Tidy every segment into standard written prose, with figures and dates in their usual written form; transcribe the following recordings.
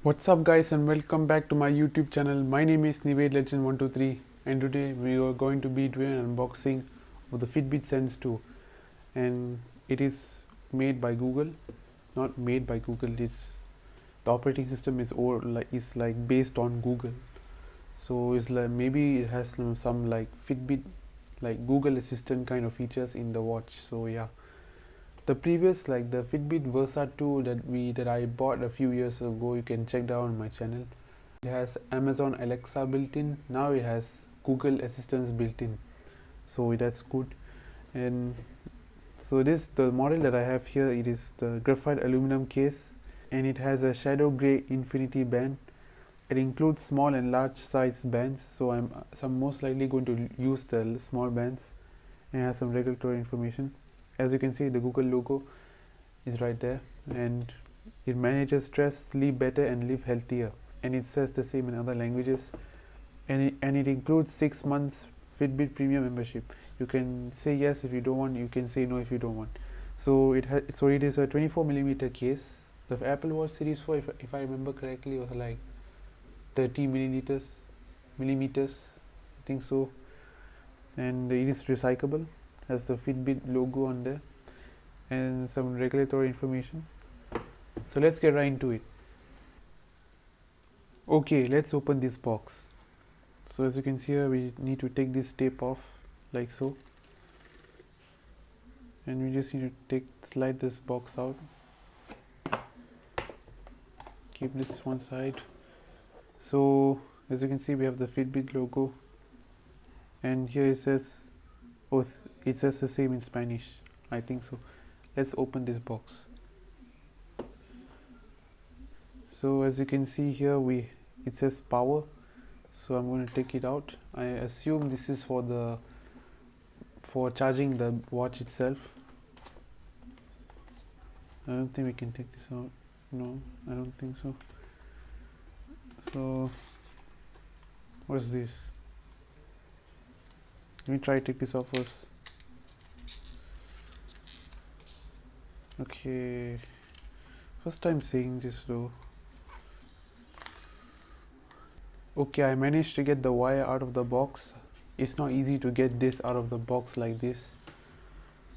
What's up guys, and welcome back to my YouTube channel. My name is Nived Legend 123 and today we are going to be doing an unboxing of the Fitbit Sense 2, and it is made by Google. Not made by Google, it's the operating system is like based on Google. So it's like maybe it has some like Fitbit, like Google Assistant kind of features in the watch. So yeah, the previous, like the Fitbit Versa 2 that I bought a few years ago, you can check down on my channel. It has Amazon Alexa built in. Now it has Google Assistance built in, so that's good. And so this, the model that I have here, it is the graphite aluminum case, and it has a shadow gray infinity band. It includes small and large size bands, so I'm most likely going to use the small bands, and it has some regulatory information. As you can see, the Google logo is right there, and it manages stress, sleep better and live healthier, and it says the same in other languages. And it includes 6 months Fitbit premium membership. You can say yes if you don't want, you can say no if you don't want. So it is a 24mm case. The Apple Watch Series 4, if I remember correctly, was like 30 millimeters, I think so. And it is recyclable, has the Fitbit logo on there and some regulatory information. So let's get right into it. Okay, let's open this box. So as you can see here, we need to take this tape off like so, and we just need to slide this box out, keep this one side. So as you can see, we have the Fitbit logo, and here it says, oh, it says the same in Spanish, I think so. Let's open this box. So as you can see here, it says power, so I'm going to take it out. I assume this is for charging the watch itself. I don't think we can take this out. No, I don't think so. So what's this? Let me try to take this off first. Okay, first time saying this though. Okay, I managed to get the wire out of the box. It's not easy to get this out of the box like this.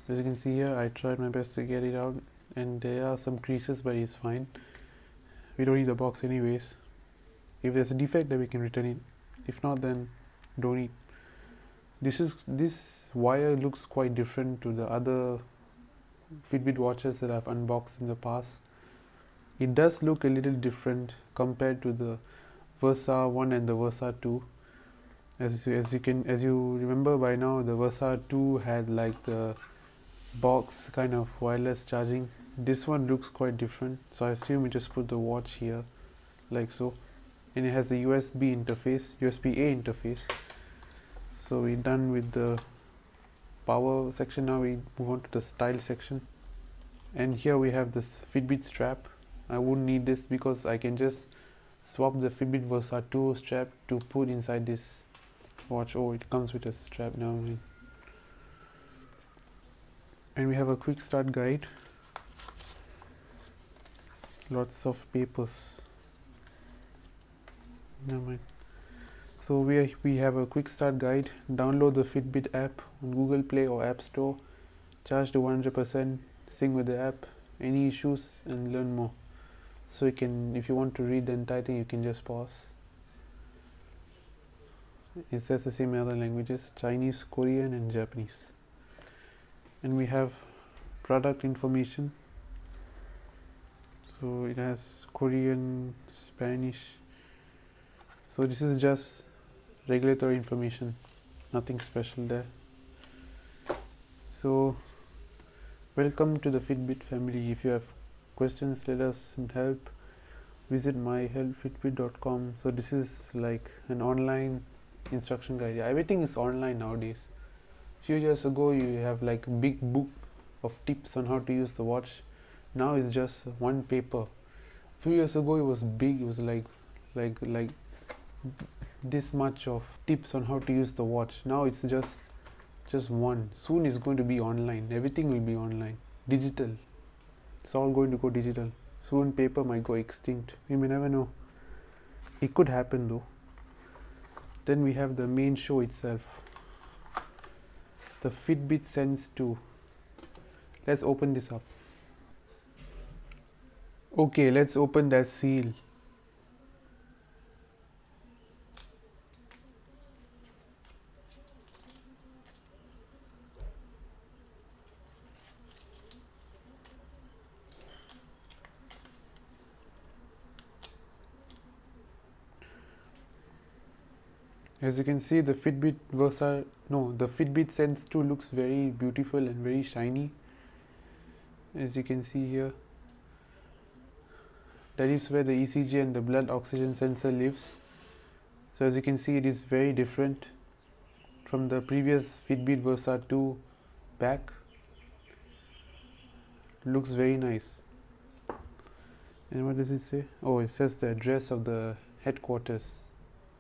As you can see here, I tried my best to get it out, and there are some creases, but it's fine. We don't need the box anyways. If there's a defect, then we can return it. If not, then don't need. This wire looks quite different to the other Fitbit watches that I've unboxed in the past. It does look a little different compared to the Versa 1 and the Versa 2. As you remember by now, the Versa 2 had like the box kind of wireless charging. This one looks quite different, so I assume we just put the watch here like so, and it has a USB A interface. So we're done with the power section. Now we move on to the style section, and here we have this Fitbit strap. I wouldn't need this because I can just swap the Fitbit Versa 2 strap to put inside this watch. Oh, it comes with a strap now. And we have a quick start guide, lots of papers. Never mind. So we have a quick start guide. Download the Fitbit app on Google Play or App Store, charge to 100%, sync with the app, any issues, and learn more. So you can, if you want to read the entire thing, you can just pause. It says the same in other languages: Chinese, Korean and Japanese. And we have product information. So it has Korean, Spanish. So this is just regulatory information, nothing special there. So welcome to the Fitbit family. If you have questions, let us help. Visit myhelpfitbit.com. So this is like an online instruction guide. Everything is online nowadays. Few years ago you have like a big book of tips on how to use the watch. Now it's just one paper. Few years ago it was big. It was like this much of tips on how to use the watch. Now it's just one. Soon it's going to be online. Everything will be online, digital. It's all going to go digital. Soon paper might go extinct. You may never know. It could happen though. Then we have the main show itself. The Fitbit Sense 2. Let's open this up. Okay, let's open that seal. As you can see, the Fitbit Sense 2 looks very beautiful and very shiny. As you can see here, that is where the ECG and the blood oxygen sensor lives. So as you can see, it is very different from the previous Fitbit Versa 2 back. Looks very nice. And what does it say? Oh, it says the address of the headquarters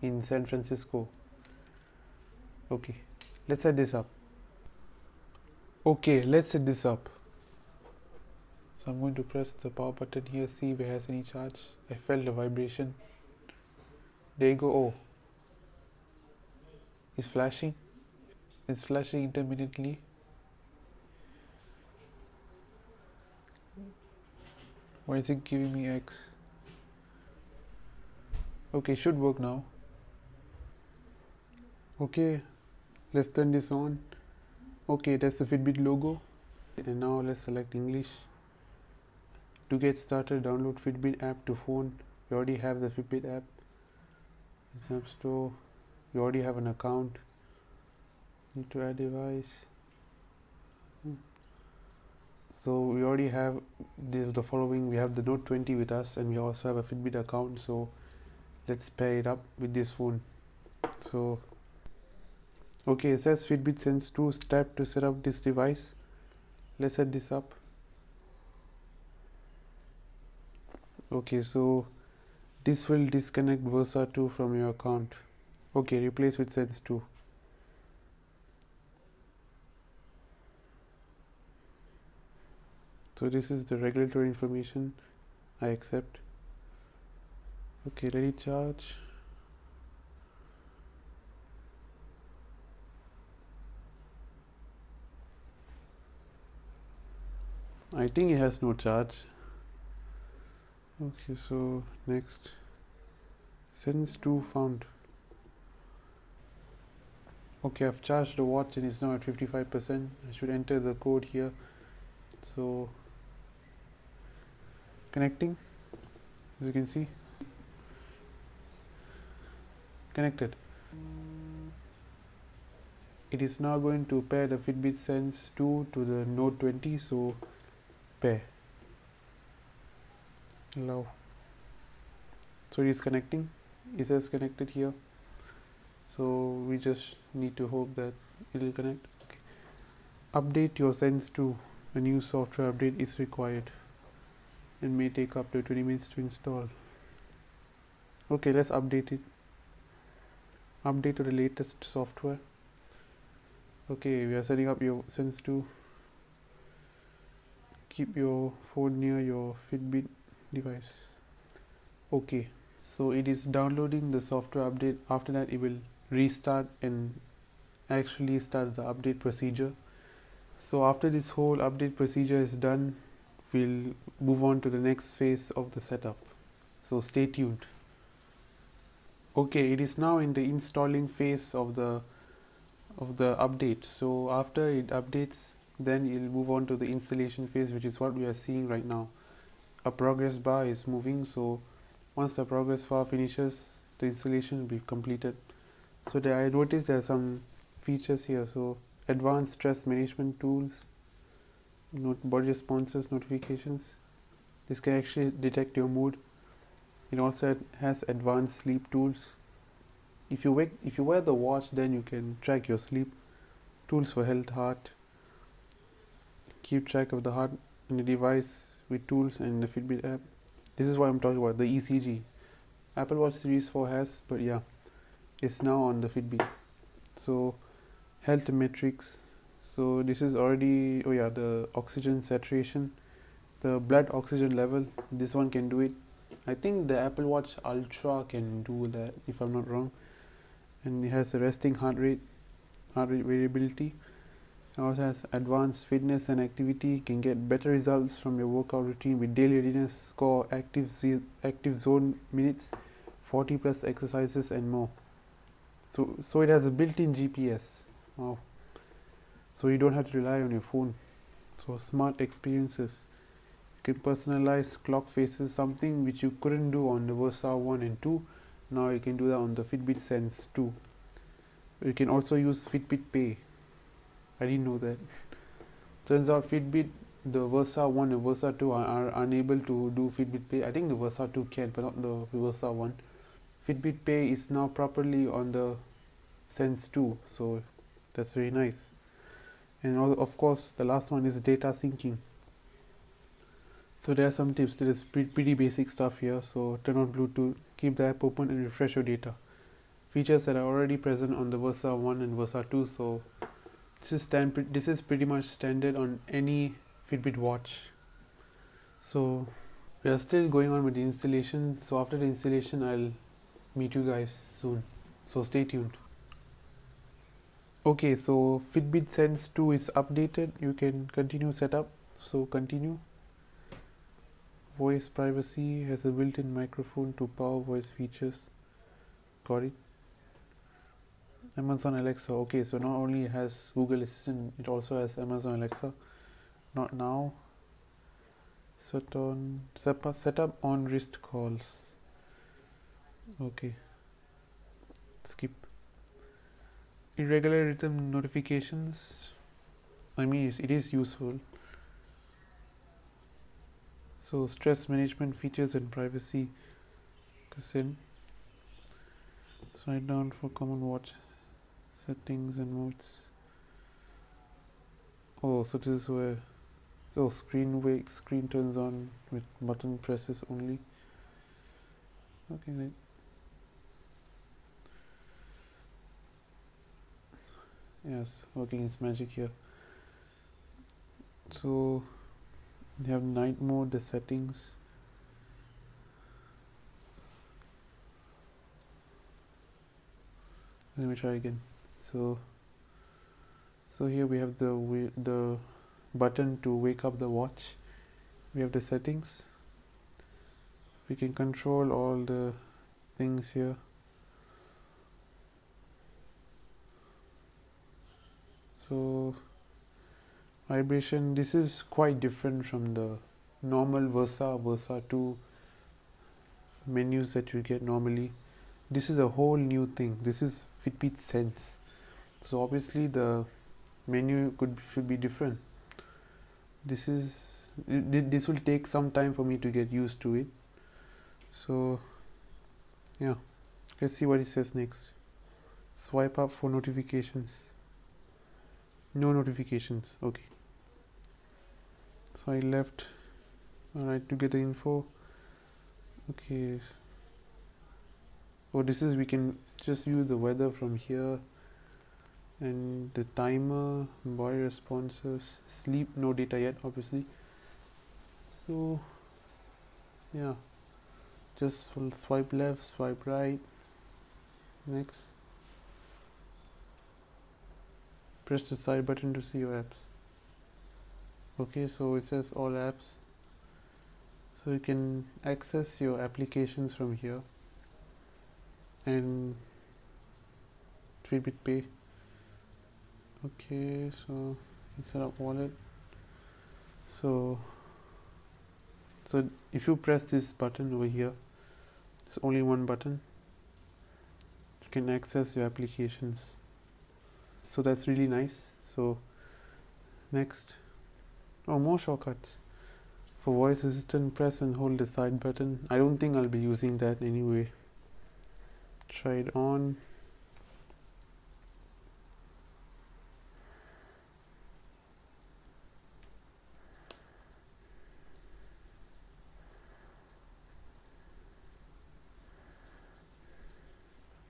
in San Francisco. Okay, let's set this up. Okay, let's set this up. So I'm going to press the power button here, see if it has any charge. I felt the vibration. There you go. Oh, it's flashing. It's flashing intermittently. Why is it giving me X? Okay, should work now. Okay, let's turn this on. Okay, that's the Fitbit logo. And now let's select English. To get started, download Fitbit app to phone. You already have the Fitbit app. It's App Store. You already have an account. Need to add device. So we already have the following. We have the Note 20 with us, and we also have a Fitbit account. So let's pair it up with this phone. So okay, it says Fitbit Sense 2 step to set up this device. Let's set this up. Okay, so this will disconnect Versa 2 from your account. Okay, replace with Sense 2. So this is the regulatory information. I accept. Okay, ready charge. I think it has no charge. Okay, so next. Sense 2 found. Okay, I've charged the watch and it's now at 55%. I should enter the code here. So connecting, as you can see, connected. It is now going to pair the Fitbit Sense 2 to the Note 20. So pair. Allow. So it is connecting. It says connected here. So we just need to hope that it will connect. Okay. Update your Sense 2. A new software update is required and may take up to 20 minutes to install. Okay, let's update it. Update to the latest software. Okay, we are setting up your Sense 2. Keep your phone near your Fitbit device. Okay, so it is downloading the software update. After that, it will restart and actually start the update procedure. So after this whole update procedure is done, we'll move on to the next phase of the setup. So stay tuned. Okay, it is now in the installing phase of the update. So after it updates, then you'll move on to the installation phase, which is what we are seeing right now. A progress bar is moving, so once the progress bar finishes, the installation will be completed. So there, I noticed there are some features here. So advanced stress management tools, body responses, notifications. This can actually detect your mood. It also has advanced sleep tools. If you wear the watch, then you can track your sleep. Tools for health, heart. Keep track of the heart in the device with tools and the Fitbit app. This is what I'm talking about, the ECG. Apple Watch Series 4 has, but yeah, it's now on the Fitbit. So health metrics. So this is already, oh yeah, the oxygen saturation, the blood oxygen level. This one can do it. I think the Apple Watch Ultra can do that, if I'm not wrong. And it has a resting heart rate variability. It also has advanced fitness and activity. Can get better results from your workout routine with daily readiness score, active zone minutes, 40 plus exercises and more. So it has a built-in GPS. Wow. So you don't have to rely on your phone. So smart experiences. You can personalize clock faces, something which you couldn't do on the Versa 1 and 2. Now you can do that on the Fitbit Sense 2. You can also use Fitbit Pay. I didn't know that. Turns out Fitbit, the Versa 1 and Versa 2 are unable to do Fitbit Pay. I think the Versa 2 can, but not the Versa 1. Fitbit Pay is now properly on the Sense 2, so that's very nice. And of course, the last one is data syncing. So there are some tips. There is pretty basic stuff here. So turn on Bluetooth, keep the app open and refresh your data. Features that are already present on the Versa 1 and Versa 2. So this is pretty much standard on any Fitbit watch. So we are still going on with the installation. So after the installation, I'll meet you guys soon. So stay tuned. Okay, so Fitbit Sense 2 is updated. You can continue setup. So continue. Voice privacy has a built-in microphone to power voice features. Got it. Amazon Alexa. Okay, so not only has Google Assistant, it also has Amazon Alexa. Not now. Set up on wrist calls. Okay. Skip. Irregular rhythm notifications. I mean, it is useful. So stress management features and privacy. Consent. Slide down for common watch settings and modes. Oh, so this is where screen turns on with button presses only. Okay, then. Yes, working its magic here. So you have night mode, the settings. Let me try again. So here we have the button to wake up the watch. We have the settings. We can control all the things here. So vibration, this is quite different from the normal Versa 2 menus that you get normally. This is a whole new thing. This is Fitbit Sense. So obviously the menu should be different. This will take some time for me to get used to it. So yeah, let's see what it says next. Swipe up for notifications. No notifications. Okay. So I left. Alright, to get the info. Okay. Oh, this is, we can just view the weather from here. And the timer, body responses, sleep, no data yet, obviously. So yeah, just swipe left, swipe right. Next. Press the side button to see your apps. Okay, so it says all apps. So you can access your applications from here. And Fitbit Pay. Okay, so set up wallet. So if you press this button over here, there's only one button. You can access your applications. So that's really nice. So next, more shortcuts. For voice assistant, press and hold the side button. I don't think I'll be using that anyway. Try it on.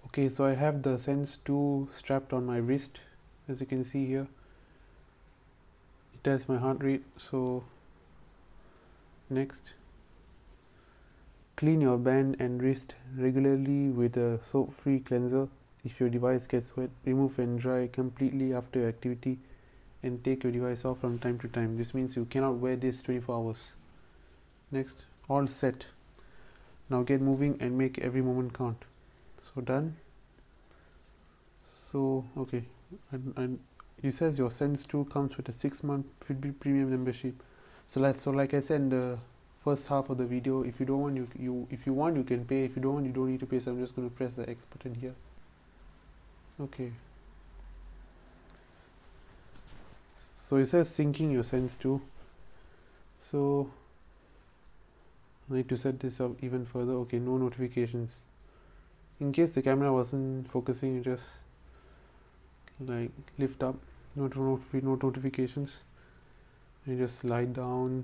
Okay, so I have the Sense 2 strapped on my wrist. As you can see here, it tells my heart rate. So Next, clean your band and wrist regularly with a soap-free cleanser. If your device gets wet, remove and dry completely after your activity and take your device off from time to time. This means you cannot wear this 24 hours. Next, all set. Now get moving and make every moment count. So done. So okay, and it says your Sense 2 comes with a 6-month Fitbit Premium membership. So like I said in the first half of the video, if you don't want, if you want you can pay. If you don't want, you don't need to pay. So I'm just going to press the X button here. Okay. So it says syncing your Sense 2. So I need to set this up even further. Okay, no notifications. In case the camera wasn't focusing, you just like lift up, no notifications, and just slide down.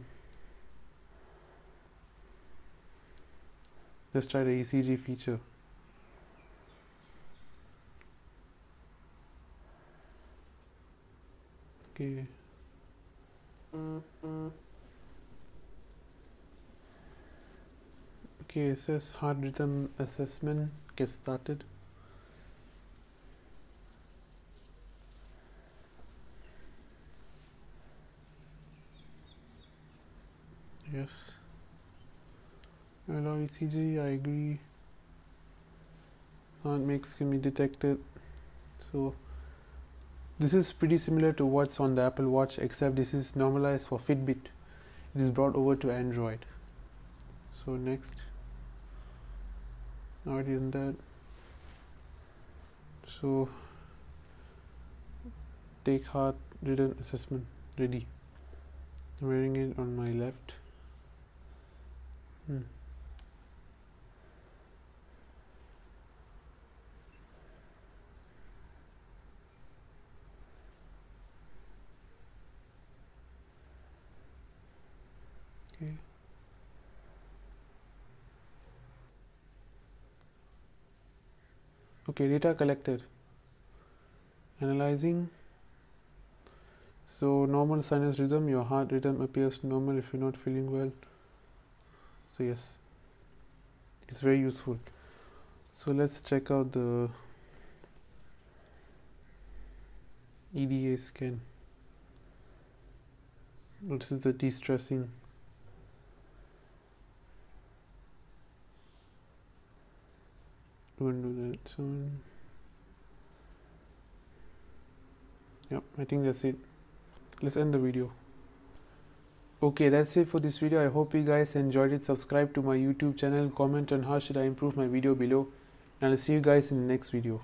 Let's try the ECG feature. Okay. Okay, it says heart rhythm assessment. Get started. Yes. Allow ECG, I agree. Heart mix can be detected. So this is pretty similar to what's on the Apple Watch, except this is normalized for Fitbit. It is brought over to Android. So next, already done that. So take heart rhythm assessment, ready. I'm wearing it on my left. Okay. Okay, data collected. Analyzing. So normal sinus rhythm, your heart rhythm appears normal if you're not feeling well. So yes, it's very useful. So let's check out the EDA scan. This is the de-stressing. Don't do that soon. Yep, I think that's it. Let's end the video. Okay, that's it for this video. I hope you guys enjoyed it. Subscribe to my YouTube channel, comment on how should I improve my video below, and I'll see you guys in the next video.